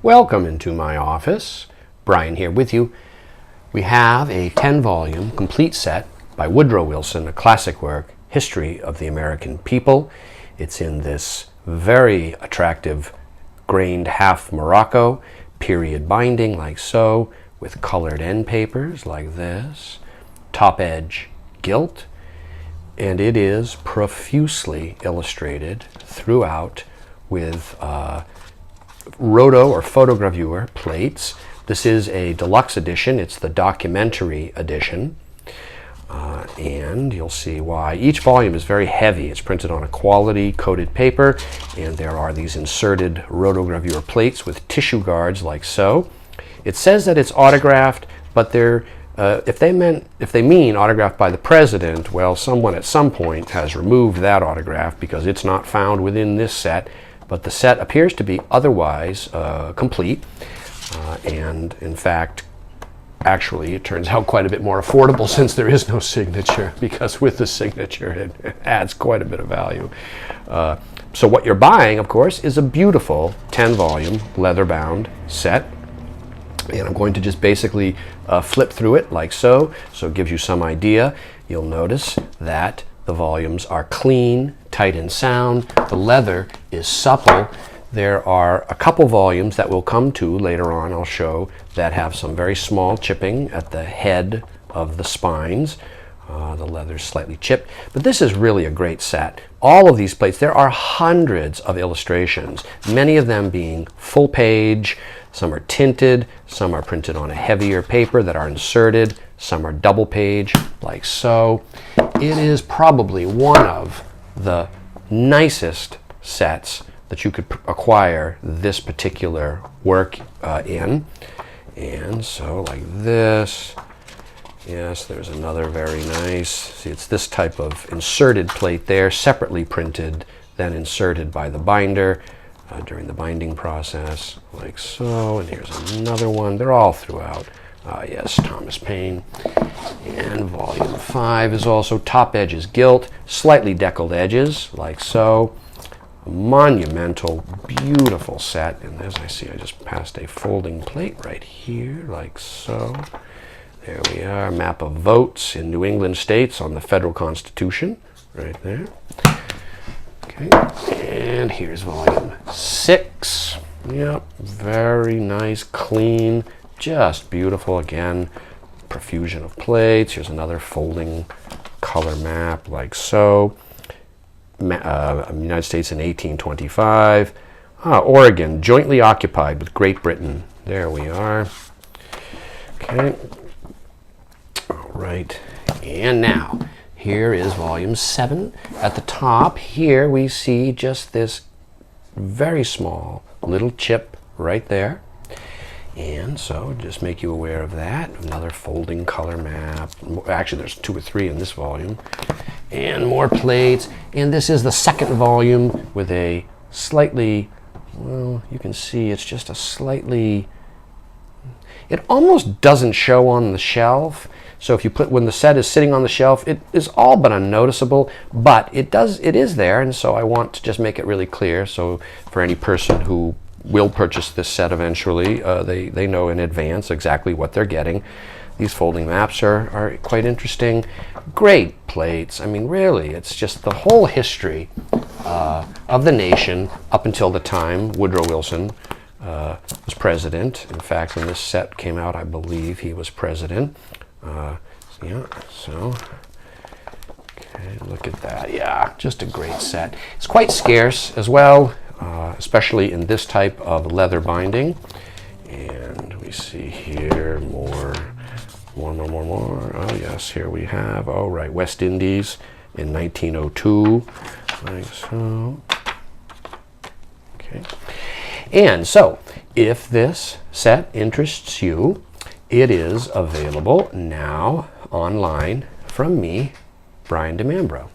Welcome into my office. Brian here with you. We have a 10-volume complete set by Woodrow Wilson, a classic work, History of the American People. It's in this very attractive grained half Morocco, period binding like so, with colored end papers like this, top edge gilt, and it is profusely illustrated throughout with roto or photogravure plates. This is a deluxe edition. It's the documentary edition, and you'll see why. Each volume is very heavy. It's printed on a quality coated paper, and there are these inserted rotogravure plates with tissue guards like so. It says that it's autographed, but if they mean autographed by the president, well, someone at some point has removed that autograph because it's not found within this set. But the set appears to be otherwise complete, and in fact, actually, it turns out quite a bit more affordable since there is no signature, because with the signature, it adds quite a bit of value. So what you're buying, of course, is a beautiful 10-volume leather-bound set. And I'm going to just basically flip through it like so, so it gives you some idea. You'll notice that the volumes are clean, tight and sound. The leather is supple. There are a couple volumes that we'll come to later on, I'll show, that have some very small chipping at the head of the spines. The leather's slightly chipped, but this is really a great set. All of these plates, there are hundreds of illustrations, many of them being full page. Some are tinted, some are printed on a heavier paper that are inserted, some are double page like so. It is probably one of the nicest sets that you could acquire this particular work in. And so like this. Yes, there's another very nice. See, it's this type of inserted plate there, separately printed, then inserted by the binder during the binding process, like so. And here's another one. They're all throughout. Yes, Thomas Paine. And volume 5 is also top edges gilt, slightly deckled edges, like so. A monumental, beautiful set. And as I see, I just passed a folding plate right here, like so. There we are, map of votes in New England states on the federal Constitution, right there. Okay, and here's volume 6. Yep, very nice, clean, just beautiful. Again, profusion of plates. Here's another folding color map, like so. United States in 1825. Oregon, jointly occupied with Great Britain. There we are. Okay. Right, and now here is volume 7. At the top here we see just this very small little chip right there, and so just make you aware of that. Another folding color map. Actually, there's 2 or 3 in this volume, and more plates. And this is the second volume with a slightly, well, you can see it's just a slightly, it almost doesn't show on the shelf. So if you put, when the set is sitting on the shelf, it is all but unnoticeable, but it is there, and so I want to just make it really clear. So for any person who will purchase this set eventually, they know in advance exactly what they're getting. These folding maps are quite interesting. Great plates. I mean, really, it's just the whole history of the nation up until the time Woodrow Wilson was president. In fact, when this set came out, I believe he was president. Yeah, so, okay, look at that. Yeah, just a great set. It's quite scarce as well, especially in this type of leather binding. And we see here more. Oh, yes, here we have, oh, right, West Indies in 1902, like so. Okay. And so, if this set interests you, it is available now online from me, Brian DeMambro.